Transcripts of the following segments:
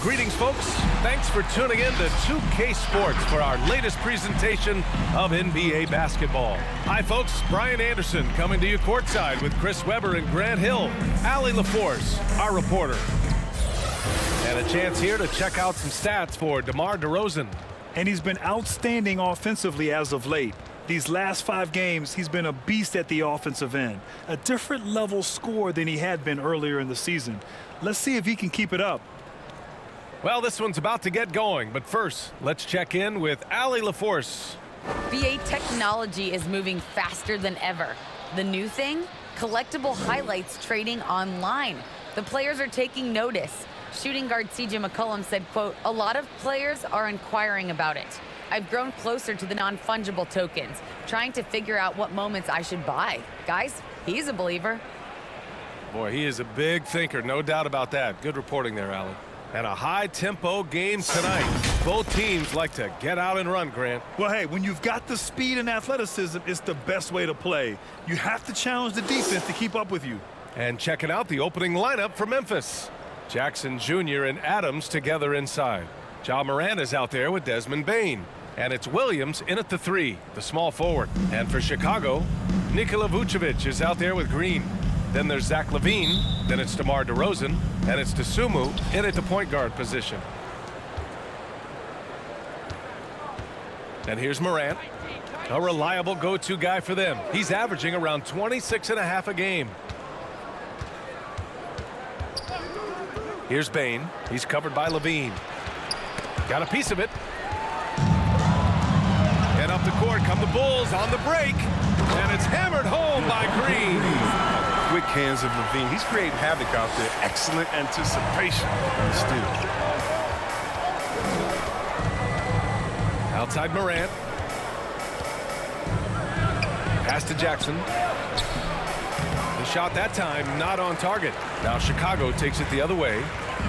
Greetings, folks. Thanks for tuning in to 2K Sports for our latest presentation of NBA basketball. Hi, folks. Brian Anderson coming to you courtside with Chris Webber and Grant Hill. Allie LaForce, our reporter. And a chance here to check out some stats for DeMar DeRozan. And he's been outstanding offensively as of late. These last 5 games, he's been a beast at the offensive end. A different level scorer than he had been earlier in the season. Let's see if he can keep it up. Well, this one's about to get going, but first, let's check in with Allie LaForce. BA technology is moving faster than ever. The new thing? Collectible highlights trading online. The players are taking notice. Shooting guard CJ McCollum said, quote, "A lot of players are inquiring about it. I've grown closer to the non-fungible tokens, trying to figure out what moments I should buy." Guys, he's a believer. Boy, he is a big thinker, no doubt about that. Good reporting there, Allie. And a high-tempo game tonight. Both teams like to get out and run, Grant. Well, hey, when you've got the speed and athleticism, it's the best way to play. You have to challenge the defense to keep up with you. And checking out the opening lineup for Memphis. Jackson Jr. and Adams together inside. Ja Morant is out there with Desmond Bane. And it's Williams in at the 3, the small forward. And for Chicago, Nikola Vucevic is out there with Green. Then there's Zach LaVine, then it's DeMar DeRozan, and it's Dosunmu in at the point guard position. And here's Morant, a reliable go-to guy for them. He's averaging around 26.5 a game. Here's Bane. He's covered by LaVine. Got a piece of it. And up the court come the Bulls on the break. And it's hammered home by Green. Quick hands of LaVine. He's creating havoc out there. Excellent anticipation on the steal. Outside Morant. Pass to Jackson. The shot that time not on target. Now Chicago takes it the other way.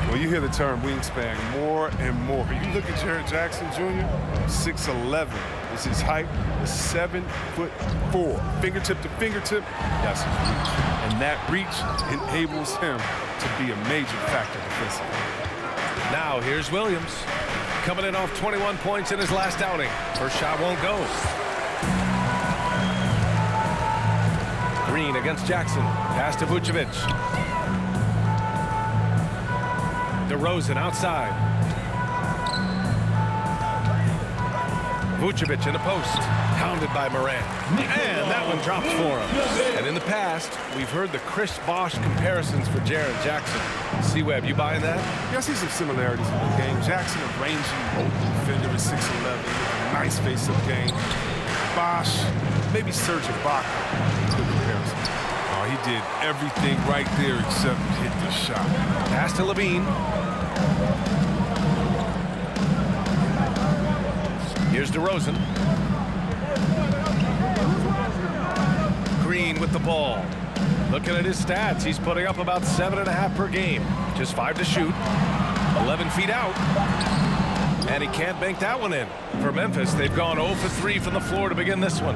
Well, you hear the term wingspan more and more. You look at Jared Jackson Jr., 6'11". Is his height, 7'4". Fingertip to fingertip, that's his reach. And that reach enables him to be a major factor defensively. Now here's Williams. Coming in off 21 points in his last outing. First shot won't go. Green against Jackson. Pass to Vucevic. DeRozan outside. Vucevic in the post. Pounded by Morant. And that one drops for him. And in the past, we've heard the Chris Bosh comparisons for Jaren Jackson. C-Web, you buying that? Yeah, I see some similarities in the game. Jackson, a rangy, open defender at 6'11", nice face-up game. Bosh, maybe Serge Ibaka. Good comparison. Oh, he did everything right there except hit the shot. Pass to LaVine. Here's DeRozan. Green with the ball. Looking at his stats, he's putting up about 7.5 per game. Just 5 to shoot. 11 feet out. And he can't bank that one in. For Memphis, they've gone 0 for 3 from the floor to begin this one.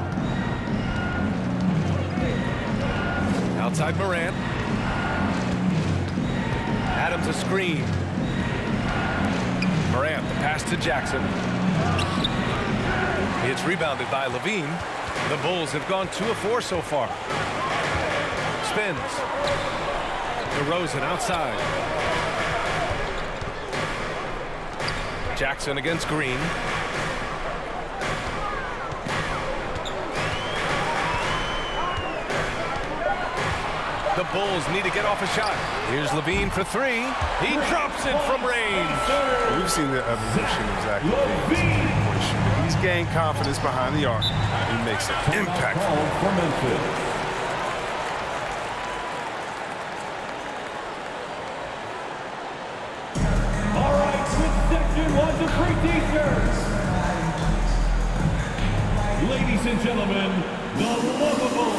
Outside Morant. Adams a screen. Morant, the pass to Jackson. It's rebounded by LaVine. The Bulls have gone 2 of 4 so far. Spins. DeRozan outside. Jackson against Green. The Bulls need to get off a shot. Here's LaVine for 3. He drops it from range. We've seen the evolution of Zach LaVine. He's gained confidence behind the arc. He makes an impact. All right, with section 1 to 3 teachers. Ladies and gentlemen, the lovable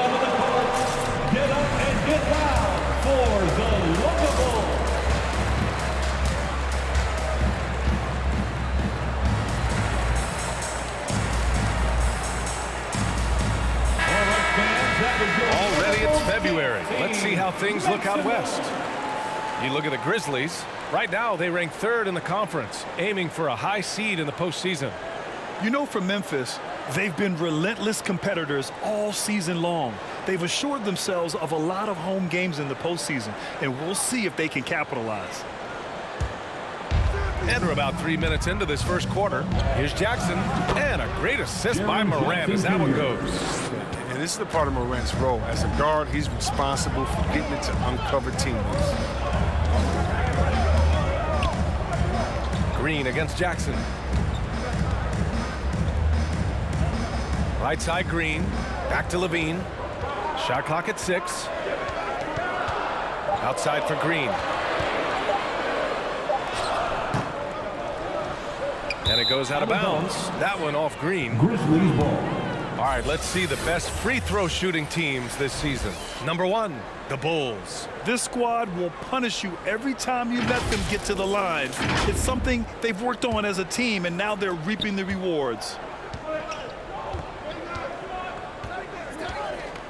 down to the court. Get up and get down for the Lookable. Already it's February. Let's see how things look out west. You look at the Grizzlies. Right now, they rank third in the conference, aiming for a high seed in the postseason. You know, for Memphis, they've been relentless competitors all season long. They've assured themselves of a lot of home games in the postseason, and we'll see if they can capitalize. And we're about 3 minutes into this first quarter. Here's Jackson, and a great assist by Morant as that one goes. And this is the part of Morant's role. As a guard, he's responsible for getting it to uncover teammates. Green against Jackson. Right side Green. Back to Levine. Shot clock at 6. Outside for Green. And it goes out of bounds. That one off Green. Grizzlies ball. All right, let's see the best free throw shooting teams this season. Number 1, the Bulls. This squad will punish you every time you let them get to the line. It's something they've worked on as a team, and now they're reaping the rewards.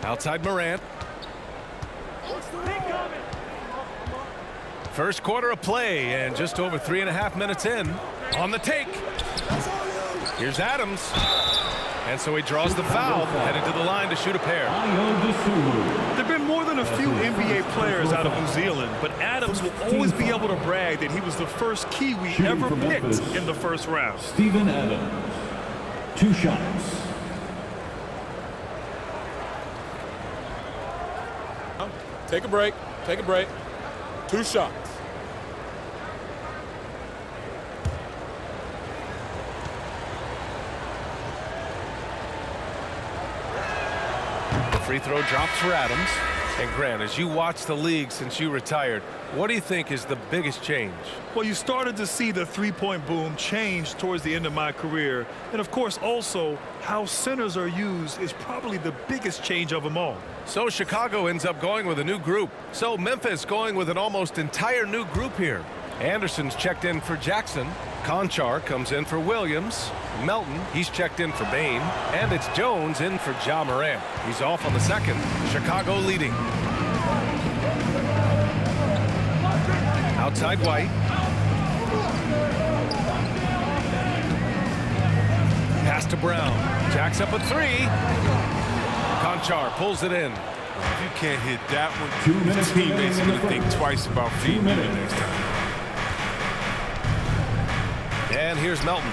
Outside Morant. First quarter of play, and just over 3.5 minutes in. On the take. Here's Adams. And so he draws the foul, headed to the line to shoot a pair. There have been more than a few NBA players out of New Zealand, but Adams will always be able to brag that he was the first Kiwi ever picked in the first round. Steven Adams. 2 shots. Take a break. Take a break. 2 shots. Free throw drops for Adams. And Grant, as you watch the league since you retired, what do you think is the biggest change? Well, you started to see the three-point boom change towards the end of my career. And, of course, also how centers are used is probably the biggest change of them all. So Chicago ends up going with a new group. So Memphis going with an almost entire new group here. Anderson's checked in for Jackson. Conchar comes in for Williams. Melton, he's checked in for Bain. And it's Jones in for Ja Morant. He's off on the second. Chicago leading. Outside White. Pass to Brown. Jacks up a 3. Conchar pulls it in. If you can't hit that one, your teammates are going to think twice about feeding you the next time. And here's Melton.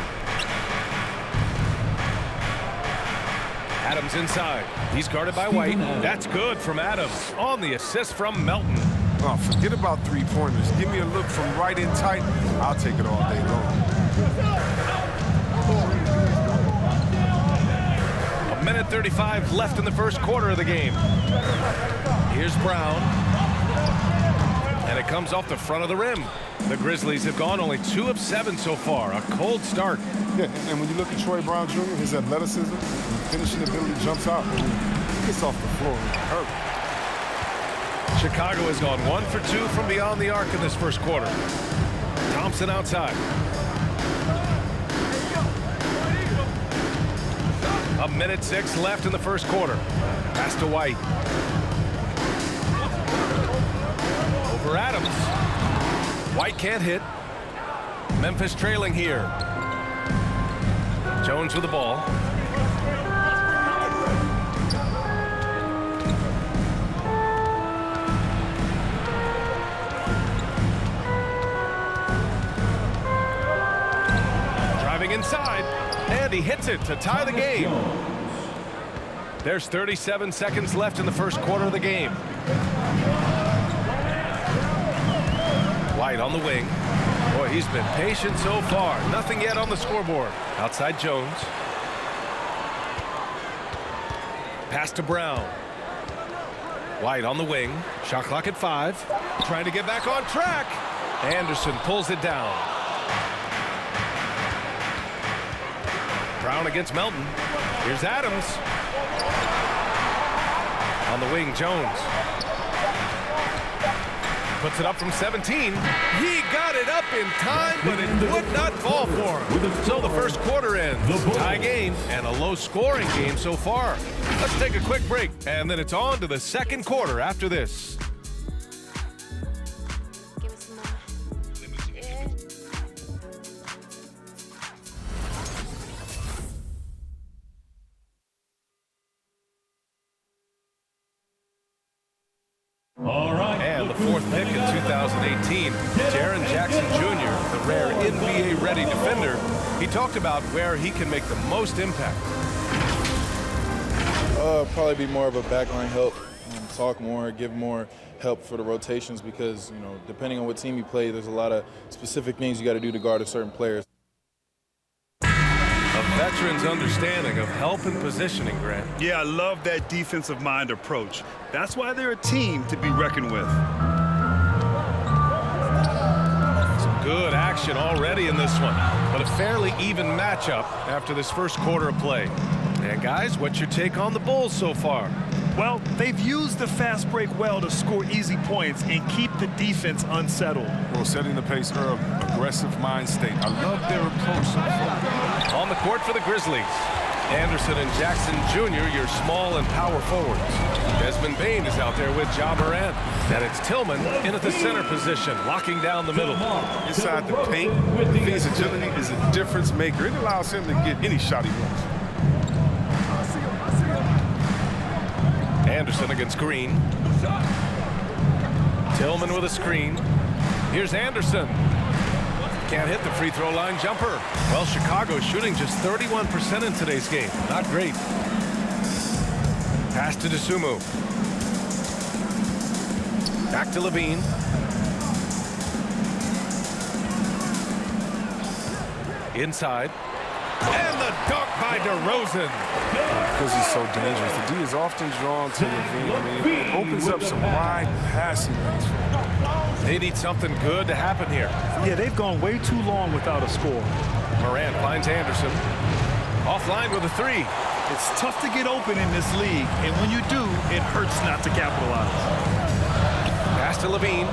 Adams inside. He's guarded by White. That's good from Adams on the assist from Melton. Oh, forget about three-pointers. Give me a look from right in tight. I'll take it all day long. 1:35 left in the first quarter of the game. Here's Brown. And it comes off the front of the rim. The Grizzlies have gone only 2 of 7 so far. A cold start. Yeah, and when you look at Troy Brown Jr., his athleticism, finishing ability jumps out. He gets off the floor. Hurt. Chicago has gone 1 for 2 from beyond the arc in this first quarter. Thompson outside. 1:06 left in the first quarter. Pass to White. Over Adams. White can't hit. Memphis trailing here. Jones with the ball. Driving inside, and he hits it to tie the game. There's 37 seconds left in the first quarter of the game. White on the wing. Boy, he's been patient so far. Nothing yet on the scoreboard. Outside Jones. Pass to Brown. White on the wing. Shot clock at 5. Trying to get back on track. Anderson pulls it down. Brown against Melton. Here's Adams. On the wing, Jones. Puts it up from 17. He got it up in time, but it would not fall for him. So the first quarter ends. Tie game and a low-scoring game so far. Let's take a quick break, and then it's on to the second quarter after this. All right. And the fourth pick in 2018, Jaren Jackson Jr., the rare NBA-ready defender. He talked about where he can make the most impact. Probably be more of a backline help, talk more, give more help for the rotations because, you know, depending on what team you play, there's a lot of specific things you got to do to guard a certain player. A veteran's understanding of help and positioning, Grant. Yeah, I love that defensive mind approach. That's why they're a team to be reckoned with. Some good action already in this one, but a fairly even matchup after this first quarter of play. And guys, what's your take on the Bulls so far? Well, they've used the fast break well to score easy points and keep the defense unsettled. Well, setting the pace early, aggressive mind state. I love their approach so far. On the court for the Grizzlies, Anderson and Jackson Jr., your small and power forwards. Desmond Bane is out there with Ja Morant. And it's Tillman in at the center position, locking down the middle. Inside the paint, his agility is a difference maker. It allows him to get any shot he wants. Anderson against Green. Tillman with a screen. Here's Anderson. Can't hit the free throw line jumper. Well, Chicago's shooting just 31% in today's game. Not great. Pass to DeSumo. Back to Levine. Inside. And the dunk by DeRozan. Because he's so dangerous. The D is often drawn to Levine. I mean, it opens up some wide passing lanes for him. They need something good to happen here. Yeah, they've gone way too long without a score. Morant finds Anderson. Offline with a three. It's tough to get open in this league, and when you do, it hurts not to capitalize. Pass to Levine.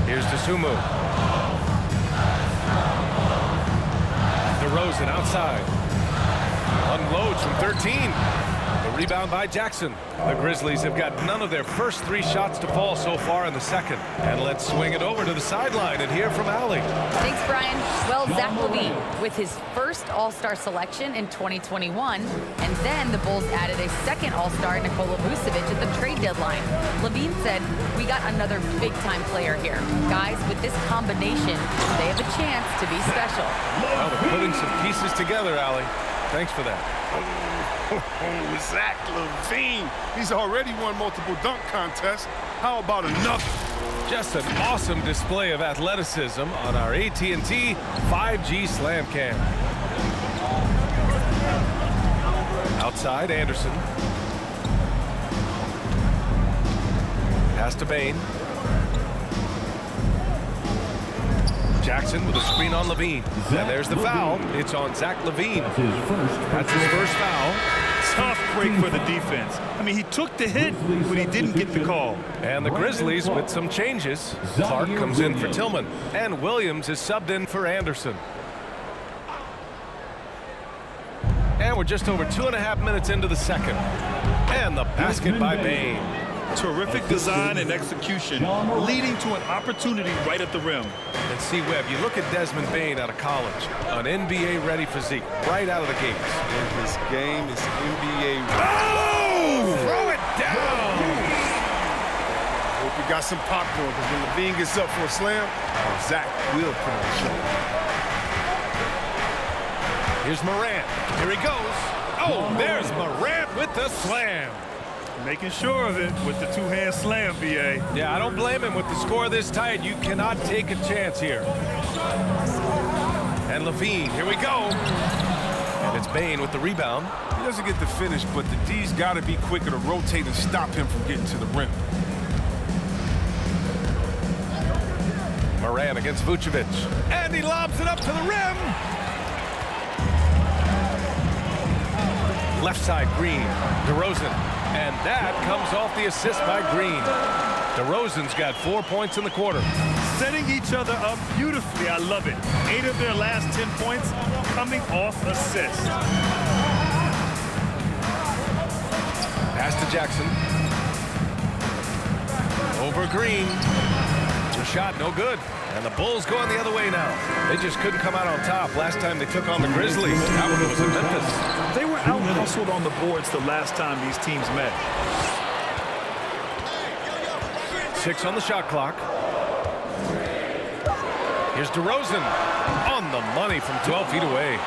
Here's DeSumo. DeRozan outside. Unloads from 13. The rebound by Jackson. The Grizzlies have got none of their first three shots to fall so far in the second. And let's swing it over to the sideline and hear from Allie. Thanks, Brian. Well, Zach LaVine with his first All-Star selection in 2021, and then the Bulls added a second All-Star, Nikola Vucevic, at the trade deadline. LaVine said, "We got another big-time player here. Guys, with this combination, they have a chance to be special." Well, they're putting some pieces together, Allie. Thanks for that. Zach LaVine. He's already won multiple dunk contests. How about another? Just an awesome display of athleticism on our AT&T 5G Slam Cam. Outside, Anderson. Pass to Bane. Jackson with a screen on Levine. And there's the foul. It's on Zach LaVine. That's his first foul. Tough break for the defense. I mean, he took the hit, but he didn't get the call. And the Grizzlies with some changes. Clark comes in for Tillman, and Williams is subbed in for Anderson. And we're just over 2.5 minutes into the second. And the basket by Bane. Terrific design and execution, leading to an opportunity right at the rim. And see, Webb, you look at Desmond Bane out of college, an NBA-ready physique right out of the gates. And his game is NBA. Oh! Throw it down! Hope you got some popcorn, because when Levine gets up for a slam, Zach will put on a show. Here's Morant. Here he goes. Oh, there's Morant with the slam. Making sure of it with the two-hand slam, B.A. Yeah, I don't blame him with the score this tight. You cannot take a chance here. And Levine, here we go. And it's Bane with the rebound. He doesn't get the finish, but the D's got to be quicker to rotate and stop him from getting to the rim. Morant against Vucevic. And he lobs it up to the rim. Left side, Green. DeRozan. And that comes off the assist by Green. DeRozan's got 4 points in the quarter. Setting each other up beautifully. I love it. 8 of their last 10 points coming off assists. Pass to Jackson. Over Green. The shot no good. And the Bulls going the other way now. They just couldn't come out on top last time they took on the Grizzlies. That one was in Memphis. They were out-hustled on the boards the last time these teams met. 6 on the shot clock. Here's DeRozan on the money from 12 feet away.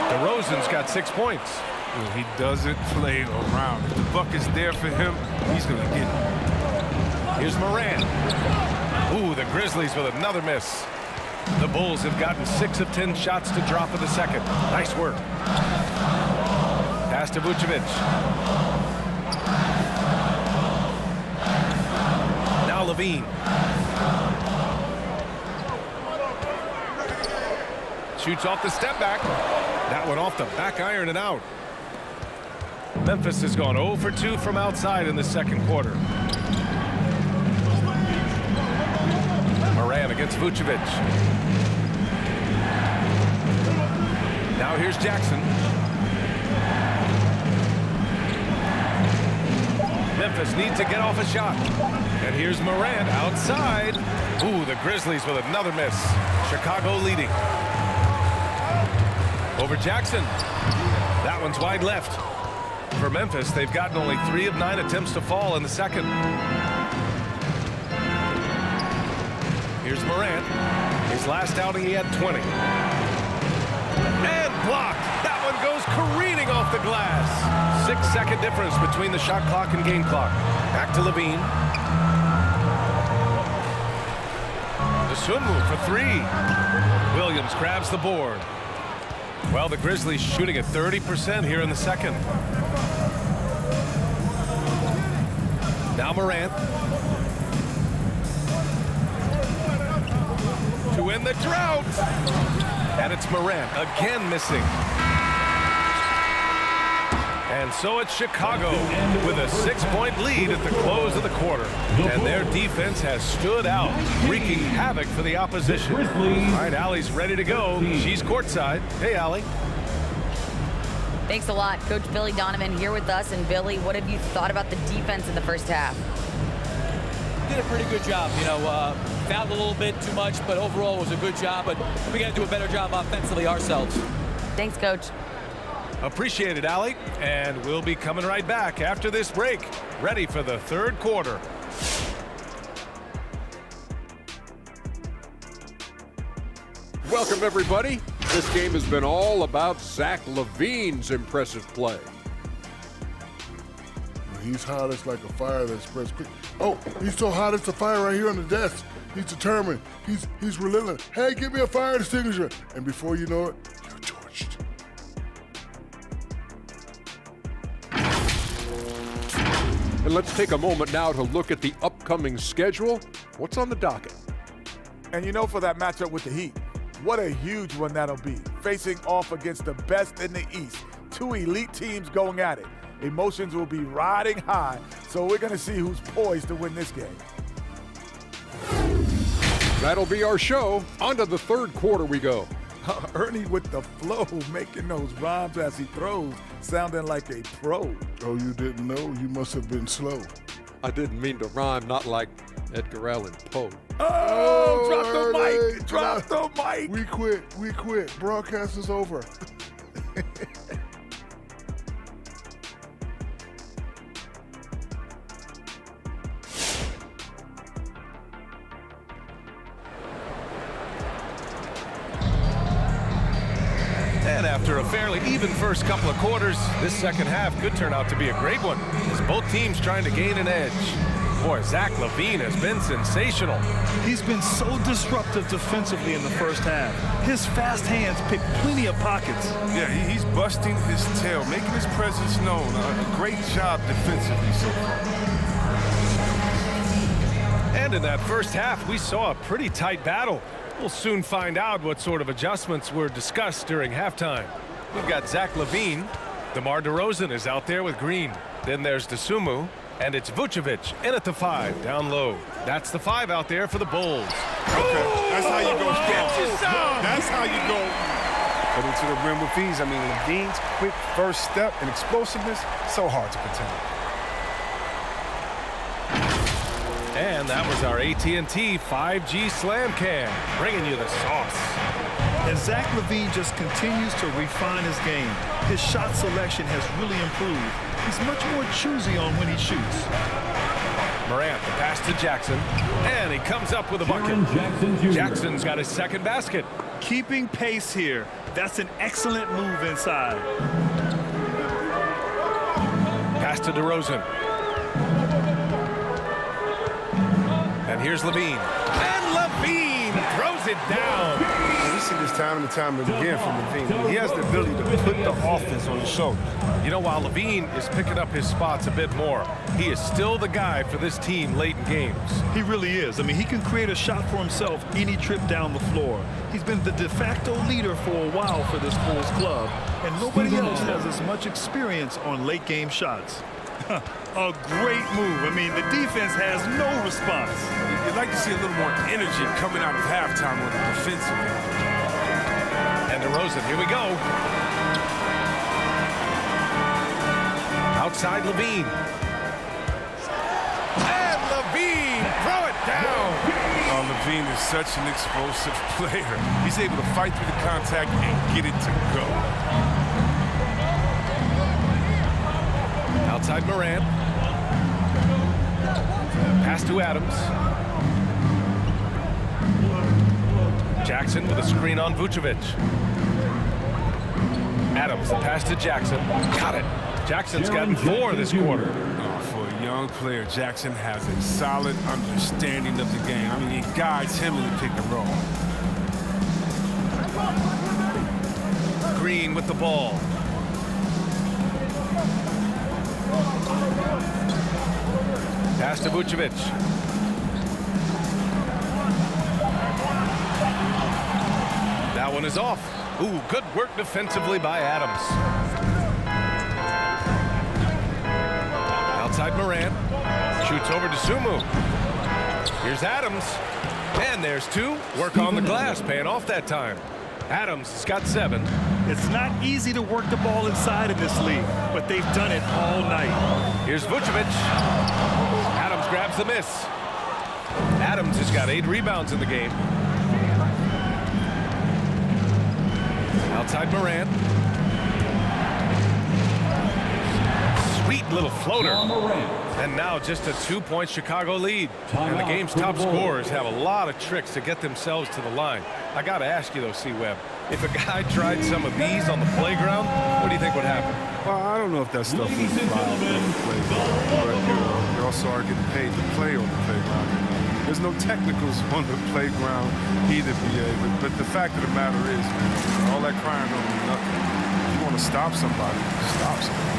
DeRozan's got 6 points. He doesn't play around. If the buck is there for him, he's going to get it. Here's Morant. Ooh, the Grizzlies with another miss. The Bulls have gotten 6 of 10 shots to drop in the second. Nice work. Pass to Vucevic. Now Levine. Shoots off the step back. That one off the back iron and out. Memphis has gone 0 for 2 from outside in the second quarter. Morant against Vucevic. Now here's Jackson. Memphis needs to get off a shot. And here's Morant outside. Ooh, the Grizzlies with another miss. Chicago leading. Over Jackson. That one's wide left. For Memphis, they've gotten only 3 of 9 attempts to fall in the second. Here's Morant. His last outing, he had 20. And blocked. That one goes careening off the glass. 6-second difference between the shot clock and game clock. Back to Levine. Sunmu for 3. Williams grabs the board. Well, the Grizzlies shooting at 30% here in the second. Now Morant. To win the drought. And it's Morant again missing. And so it's Chicago with a 6-point lead at the close of the quarter. And their defense has stood out, wreaking havoc for the opposition. All right, Allie's ready to go. She's courtside. Hey, Allie. Thanks a lot. Coach Billy Donovan here with us. And Billy, what have you thought about the defense in the first half? Did a pretty good job. You know, fouled a little bit too much, but overall it was a good job. But we got to do a better job offensively ourselves. Thanks, Coach. Appreciate it, Allie. And we'll be coming right back after this break. Ready for the third quarter. Welcome, everybody. This game has been all about Zach LaVine's impressive play. He's hot as like a fire that spreads quick. Oh, he's so hot it's a fire right here on the desk. He's determined. He's relentless. Hey, give me a fire extinguisher. And before you know it, you're torched. And let's take a moment now to look at the upcoming schedule. What's on the docket? And you know, for that matchup with the Heat, what a huge one that'll be. Facing off against the best in the East. 2 elite teams going at it. Emotions will be riding high, so we're going to see who's poised to win this game. That'll be our show. On to the third quarter we go. Ernie with the flow, making those rhymes as he throws, sounding like a pro. Oh, you didn't know? You must have been slow. I didn't mean to rhyme, not like Edgar Allan Poe. Oh, drop the Ernie, mic, drop the mic. We quit. Broadcast is over. And after a fairly even first couple of quarters, this second half could turn out to be a great one, as both teams trying to gain an edge. Boy, Zach LaVine has been sensational. He's been so disruptive defensively in the first half. His fast hands pick plenty of pockets. Yeah, he's busting his tail, making his presence known. A great job defensively so far. And in that first half, we saw a pretty tight battle. We'll soon find out what sort of adjustments were discussed during halftime. We've got Zach LaVine DeMar DeRozan is out there with Green. Then there's DeSumo, and it's Vucevic in at the 5, down low. That's the 5 out there for the Bulls. Okay, that's how you go strong. That's how you go. Heading to the rim with ease. I mean, Levine's quick first step and explosiveness, so hard to contain. And that was our AT&T 5G Slam Cam, bringing you the sauce. And Zach LaVine just continues to refine his game. His shot selection has really improved. He's much more choosy on when he shoots. Morant, the pass to Jackson, and he comes up with a bucket. Jackson's got his second basket. Keeping pace here. That's an excellent move inside. Pass to DeRozan. And here's Levine. And Levine throws it down. We see this time and time again from Levine. He has the ability to put the offense on the shoulders. You know, while Levine is picking up his spots a bit more, he is still the guy for this team late in games. He really is. I mean, he can create a shot for himself any trip down the floor. He's been the de facto leader for a while for this Bulls club, and nobody else has as much experience on late game shots. A great move. I mean, the defense has no response. You'd like to see a little more energy coming out of halftime on the defensive end. And DeRozan, here we go. Outside Levine. And Levine, throw it down. Oh, Levine is such an explosive player. He's able to fight through the contact and get it to go. Outside Morant. Pass to Adams. Jackson with a screen on Vucevic. Adams, the pass to Jackson. Got it. Jackson's gotten 4 this quarter. Oh, for a young player, Jackson has a solid understanding of the game. I mean, he guides him in the pick and roll. Green with the ball. Pass to Vucevic. That one is off. Ooh, good work defensively by Adams. Outside Morant. Shoots over to Sumu. Here's Adams. And there's 2. Work on the glass, paying off that time. Adams has got 7. It's not easy to work the ball inside in this league, but they've done it all night. Here's Vucevic. Adams grabs the miss. Adams has got 8 rebounds in the game. Outside Morant. Sweet little floater. And now just a 2-point Chicago lead. And the game's top scorers have a lot of tricks to get themselves to the line. I got to ask you, though, C-Webb, if a guy tried some of these on the playground, what do you think would happen? Well, I don't know if that stuff would fly on the playground, but you also are getting paid to play on the playground. There's no technicals on the playground either, BA, but the fact of the matter is, man, all that crying don't mean nothing. If you want to stop somebody, stop somebody.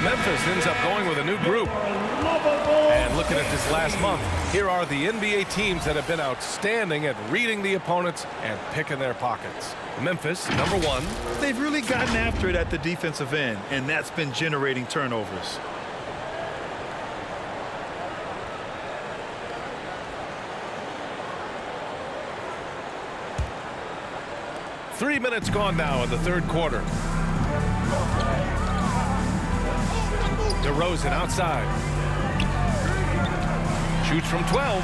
Memphis ends up going with a new group. And looking at this last month, here are the NBA teams that have been outstanding at reading the opponents and picking their pockets. Memphis, number 1. They've really gotten after it at the defensive end, and that's been generating turnovers. 3 minutes gone now in the third quarter. DeRozan outside. Shoots from 12.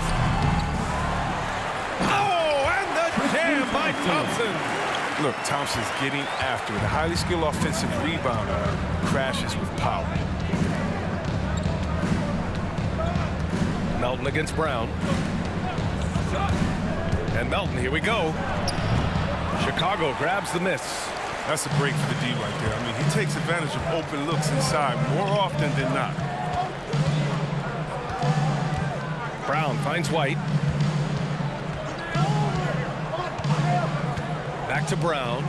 Oh, and the jam by Thompson. Look, Thompson's getting after it. A highly skilled offensive rebounder crashes with power. Melton against Brown. And Melton, here we go. Chicago grabs the miss. That's a break for the D right there. I mean, he takes advantage of open looks inside more often than not. Brown finds White. Back to Brown.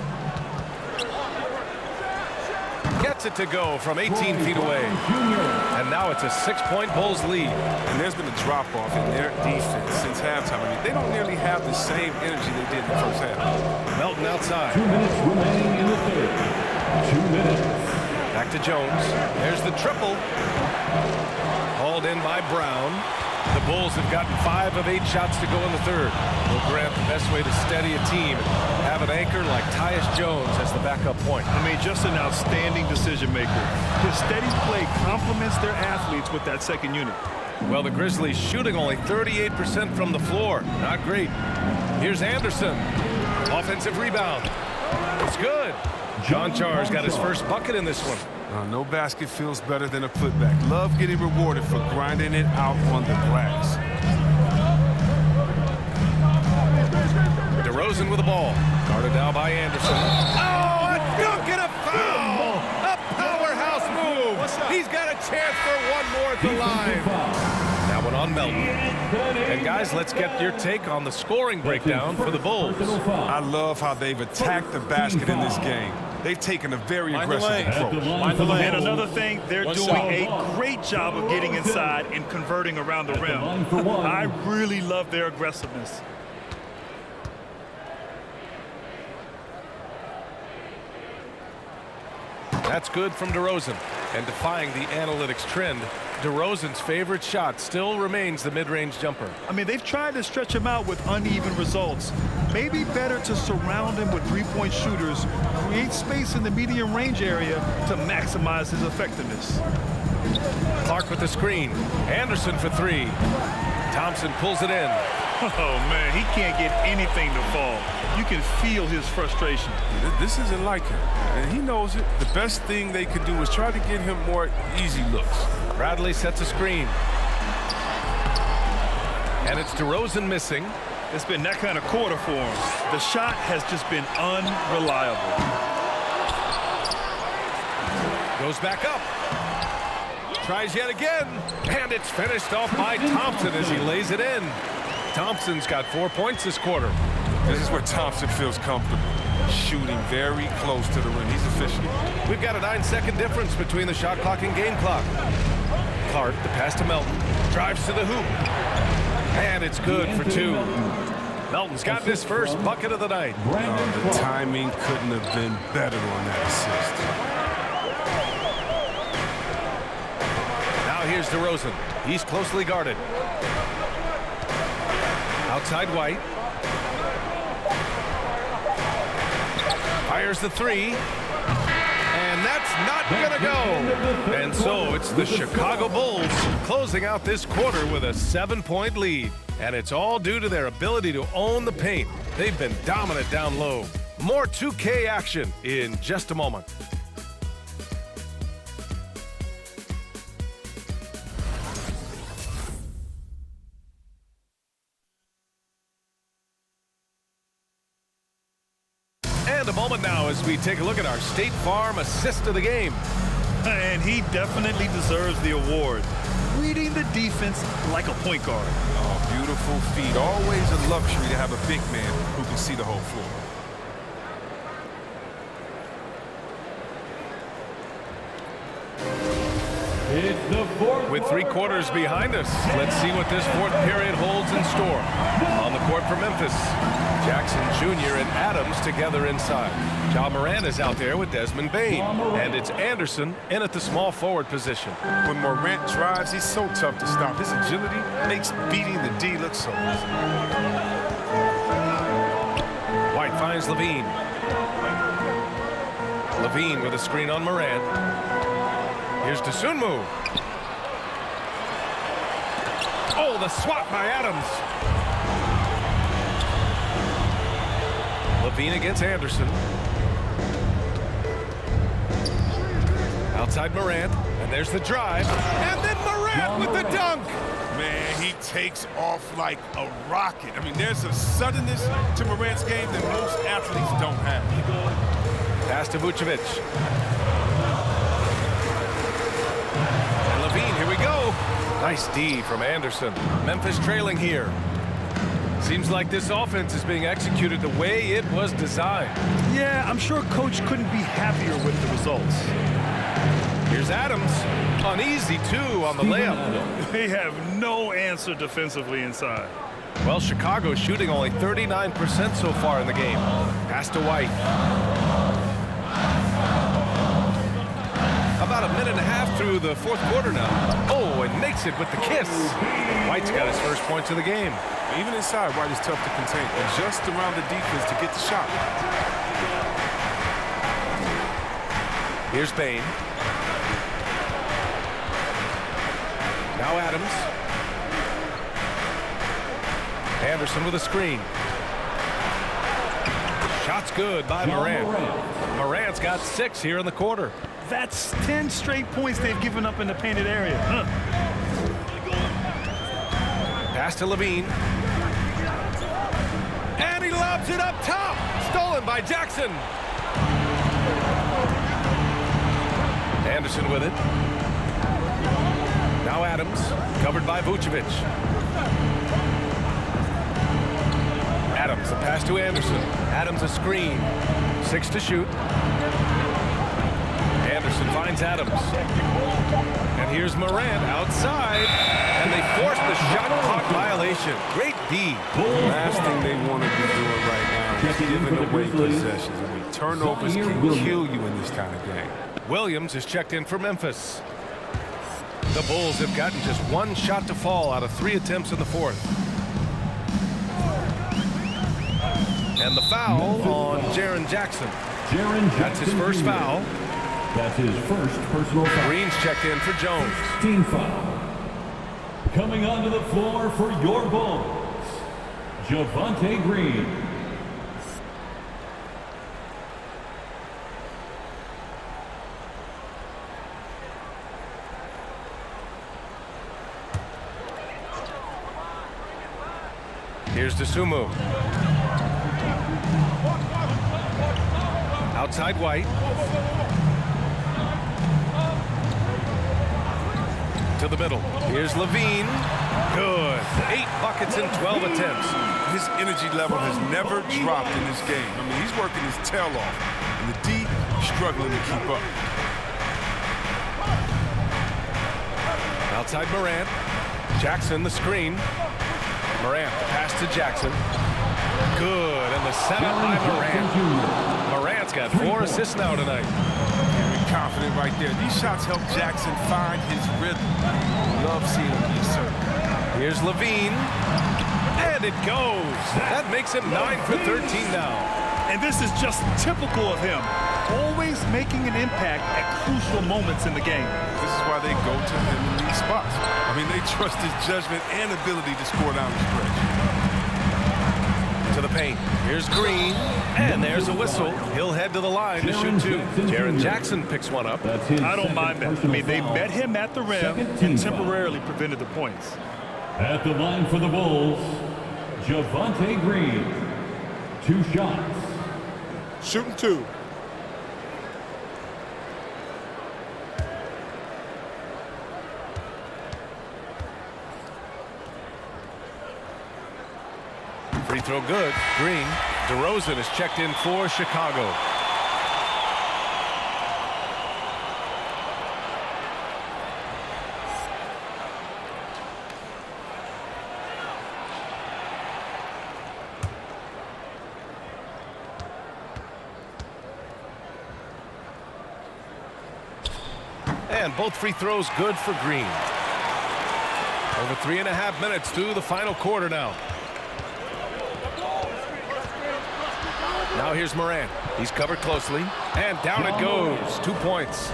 Gets it to go from 18 feet away. And now it's a 6-point Bulls lead. And there's been a drop-off in their defense since halftime. I mean, they don't nearly have the same energy they did in the first half. Melton outside. 2 minutes remaining in the third. 2 minutes. Back to Jones. There's the triple. Hauled in by Brown. The Bulls have gotten 5 of 8 shots to go in the third. Will Grant the best way to steady a team and have an anchor like Tyus Jones as the backup point. I mean, just an outstanding decision maker. His steady play complements their athletes with that second unit. Well, the Grizzlies shooting only 38% from the floor. Not great. Here's Anderson. Offensive rebound. It's good. John Char's got his first bucket in this one. No basket feels better than a putback. Love getting rewarded for grinding it out on the glass. DeRozan with the ball. Guarded now by Anderson. Oh, a dunk and a foul! A powerhouse move! He's got a chance for one more at the line. That one on Melton. And guys, let's get your take on the scoring breakdown for the Bulls. I love how they've attacked the basket in this game. They've taken a very aggressive approach. And another thing, they're doing a great job of getting inside and converting around the rim. I really love their aggressiveness. That's good from DeRozan. And defying the analytics trend, DeRozan's favorite shot still remains the mid-range jumper. I mean, they've tried to stretch him out with uneven results. Maybe better to surround him with three-point shooters, create space in the medium range area to maximize his effectiveness. Clark with the screen. Anderson for 3. Thompson pulls it in. Oh, man, he can't get anything to fall. You can feel his frustration. This isn't like him, and he knows it. The best thing they could do is try to get him more easy looks. Bradley sets a screen. And it's DeRozan missing. It's been that kind of quarter for him. The shot has just been unreliable. Goes back up. Tries yet again. And it's finished off by Thompson as he lays it in. Thompson's got 4 points this quarter. This is where Thompson feels comfortable. Shooting very close to the rim. He's efficient. We've got a 9-second difference between the shot clock and game clock. Clark, the pass to Melton. Drives to the hoop. And it's good for 2. Melton's got his first bucket of the night. The timing couldn't have been better on that assist. Now here's DeRozan. He's closely guarded. Outside White. Fires the 3. And that's not gonna go. And so it's the Chicago Bulls closing out this quarter with a 7-point lead. And it's all due to their ability to own the paint. They've been dominant down low. More 2K action in just a moment. And a moment now as we take a look at our State Farm assist of the game. And he definitely deserves the award. Reading the defense like a point guard. Oh, beautiful feet. Always a luxury to have a big man who can see the whole floor. With 3 quarters behind us, let's see what this fourth period holds in store. On the court for Memphis, Jackson Jr. and Adams together inside. Ja Morant is out there with Desmond Bane. And it's Anderson in at the small forward position. When Morant drives, he's so tough to stop. His agility makes beating the D look so easy. White finds Levine. Levine with a screen on Morant. Here's Dosunmu. Oh, the swat by Adams. Levine against Anderson. Outside Morant, and there's the drive. And then Morant with the dunk. Man, he takes off like a rocket. I mean, there's a suddenness to Morant's game that most athletes don't have. Pass to Vucevic. And Levine, here we go. Nice D from Anderson. Memphis trailing here. Seems like this offense is being executed the way it was designed. Yeah, I'm sure Coach couldn't be happier with the results. Here's Adams. Uneasy, too, on the layup. They have no answer defensively inside. Well, Chicago's shooting only 39% so far in the game. Pass to White. About a minute and a half through the fourth quarter now. Oh, and makes it with the kiss. White's got his first points of the game. Even inside, White is tough to contain. And just around the defense to get the shot. Here's Bane. Now Adams. Anderson with a screen. Shot's good by Morant. Morant's got 6 here in the quarter. That's 10 straight points they've given up in the painted area. Pass to Levine. And he lobs it up top. Stolen by Jackson. Anderson with it. Now Adams, covered by Vucevic. Adams, the pass to Anderson. Adams a screen. 6 to shoot. Anderson finds Adams. And here's Morant outside. And they force the shot clock violation. Great D. Last thing they want to be doing right now is giving away possessions. I mean, turnovers can kill you in this kind of game. Williams is checked in for Memphis. The Bulls have gotten just 1 shot to fall out of 3 attempts in the fourth. And the foul on Jaren Jackson. That's his first foul. That's his first personal foul. Green's checked in for Jones. Team foul. Coming onto the floor for your Bulls, Javonte Green. Here's Dosunmu. Outside White. To the middle. Here's Levine. Good. 8 buckets in 12 attempts. His energy level has never dropped in this game. I mean, he's working his tail off. And the D struggling to keep up. Outside Morant. Jackson the screen. Morant, the pass to Jackson. Good, and the setup by Morant. Morant's got 4 assists now tonight. Very confident right there. These shots help Jackson find his rhythm. Love seeing him be assertive. Here's Levine. And it goes. That makes him 9 for 13 now. And this is just typical of him. Always making an impact at crucial moments in the game. This is why they go to him in these spots. I mean, they trust his judgment and ability to score down the stretch. To the paint. Here's Green. And there's a whistle. He'll head to the line to shoot 2. Jaren Jackson picks one up. I don't mind that. I mean, they met him at the rim and temporarily prevented the points. At the line for the Bulls, Javonte Green. 2 shots. Shooting 2. Free throw good. Green. DeRozan is checked in for Chicago. And both free throws good for Green. Over 3.5 minutes through the final quarter now. Now here's Morant. He's covered closely, and down it goes. 2 points.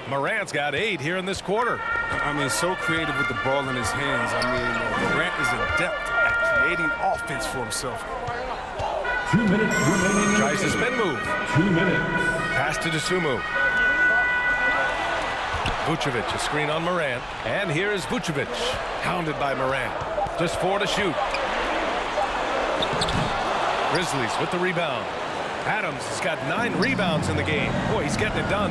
Morant's got 8 here in this quarter. I mean, so creative with the ball in his hands. I mean, Morant is adept at creating offense for himself. 2 minutes remaining. Tries the spin move. 2 minutes. Pass to Dosunmu. Vucevic, a screen on Morant. And here is Vucevic, hounded by Morant. Just 4 to shoot. Grizzlies with the rebound. Adams has got 9 rebounds in the game. Boy, he's getting it done.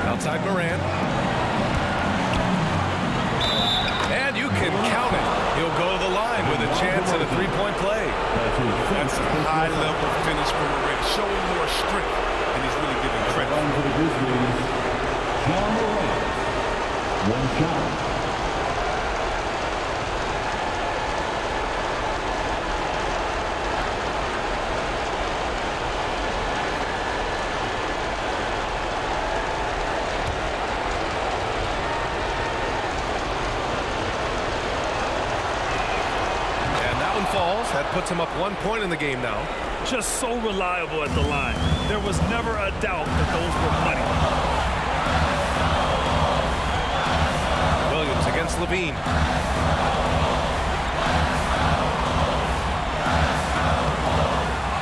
Outside Morant. And you can count it. He'll go to the line with a chance at a 3-point play. That's a high-level finish from Morant, showing more strength, and he's really giving credit. One for the Grizzlies. John Morant. 1 shot. Falls. That puts him up 1 point in the game now. Just so reliable at the line. There was never a doubt that those were money. Williams against Levine.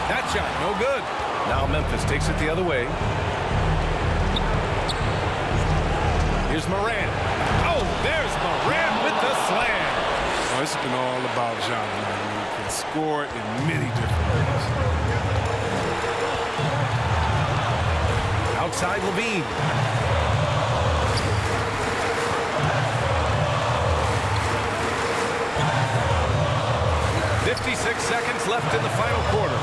That shot, no good. Now Memphis takes it the other way. Here's Morant. Oh, there's Morant with the slam. Oh, it's been all about John. He can score in many different ways. Outside Levine. "56 seconds left in the final quarter.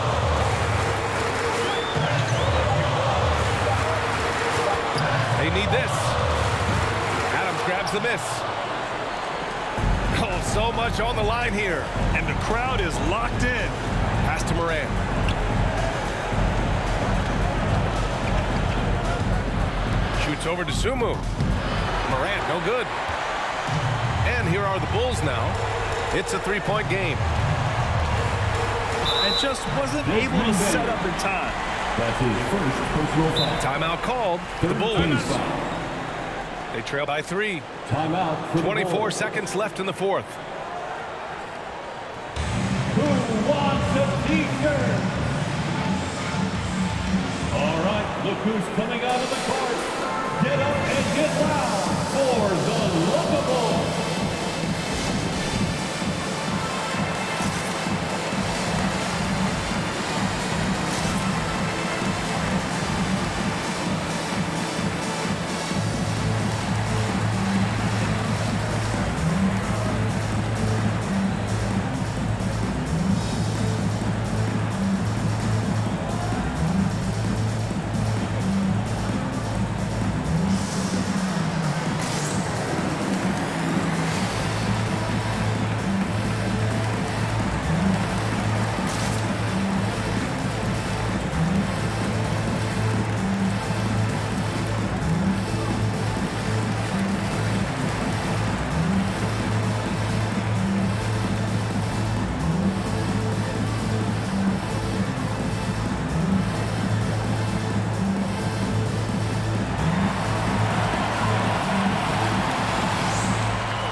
They need this. Adams grabs the miss. Oh, so much on the line here. And the crowd is locked in. Pass to Morant. Shoots over to Sumu. Morant, no good. And here are the Bulls now. It's a 3-point game. And just wasn't able to set up in time. That's his first personal foul. Timeout called for the Bulls. They trail by 3. Timeout for 24 seconds left in the fourth. Who wants a t-shirt? All right, look who's coming out of the court. Get up and get loud for the Lovable.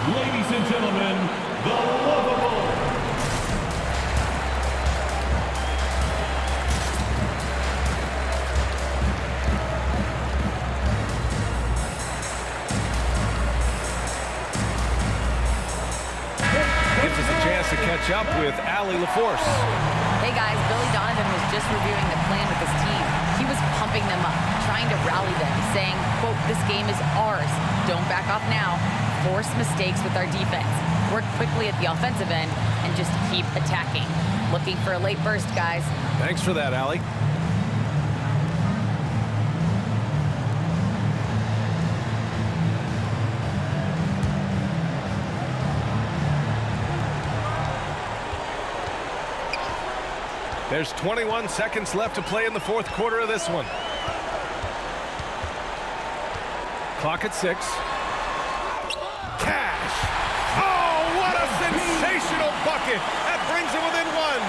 Ladies and gentlemen, the Lovable. Gives us a chance to catch up with Allie LaForce. Hey guys, Billy Donovan was just reviewing the plan with his team. He was pumping them up, trying to rally them, saying, quote, "This game is ours. Don't back off now. Force mistakes with our defense. Work quickly at the offensive end and just keep attacking." Looking for a late burst, guys. Thanks for that, Allie. There's 21 seconds left to play in the fourth quarter of this one. Clock at 6. Cash. Oh, what a sensational bucket. That brings him within 1.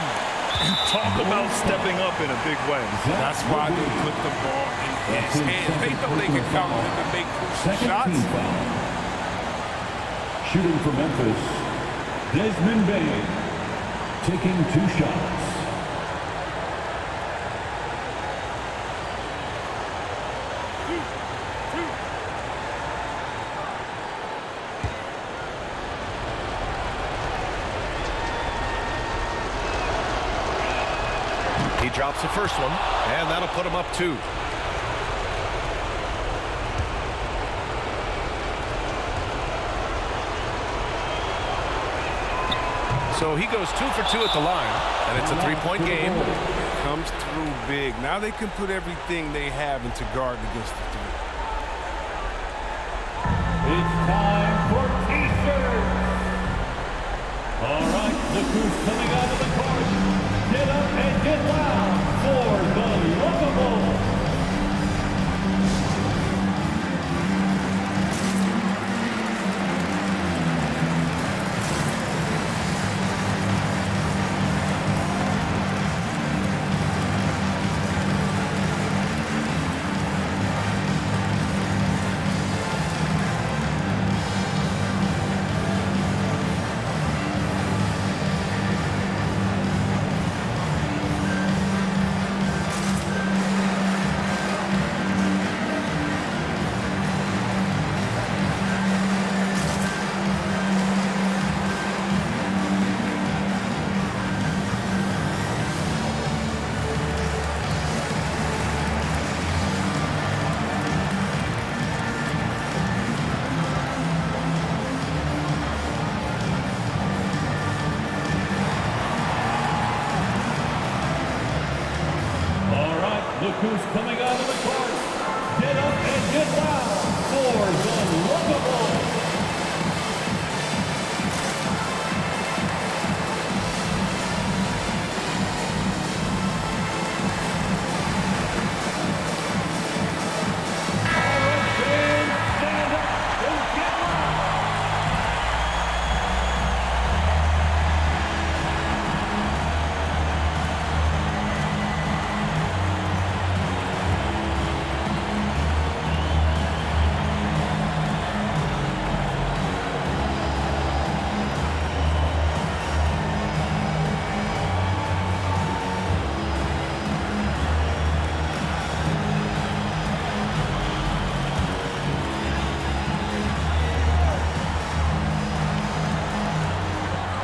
Talk about stepping up in a big way. That's why they put the ball in his hands. They know they can count on him to make crucial shots. Shooting for Memphis, Desmond Bain, taking 2 shots. He drops the first one, and that'll put him up 2. So he goes 2 for 2 at the line, and it's a 3-point game. Comes through big. Now they can put everything they have into guard against the 3. It's time for T-shirts. All right, look who's coming out of the court. Get up and get loud for the Lovable. Look who's coming out of the court. Get up and get loud for the Lovable.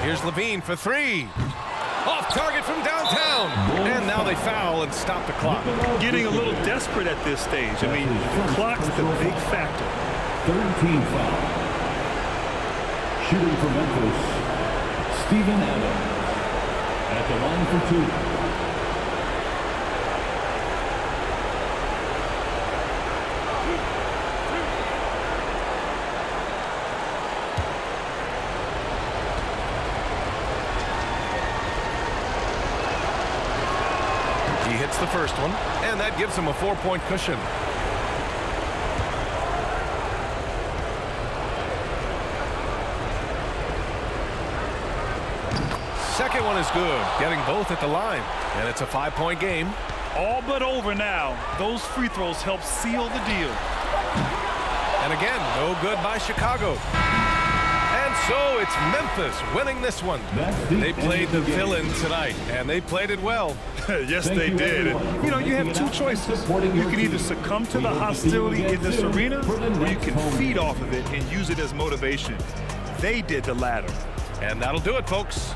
Here's Levine for 3. Off target from downtown. And now they foul and stop the clock. Getting a little desperate at this stage. I mean, the clock's the big factor. 13 foul. Shooting for Memphis, Steven Adams. At the line for 2. He hits the first one, and that gives him a 4-point cushion. Second one is good, getting both at the line, and it's a 5-point game. All but over now. Those free throws help seal the deal. And again, no good by Chicago. And so it's Memphis winning this one. They played the villain tonight, and they played it well. Yes, they did. And, you know, you have 2 choices. You can either succumb to the hostility in this arena, or you can feed off of it and use it as motivation. They did the latter. And that'll do it, folks.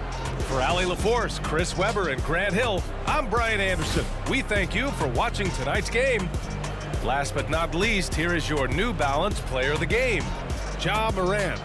For Allie LaForce, Chris Webber, and Grant Hill, I'm Brian Anderson. We thank you for watching tonight's game. Last but not least, here is your New Balance Player of the Game, Ja Morant.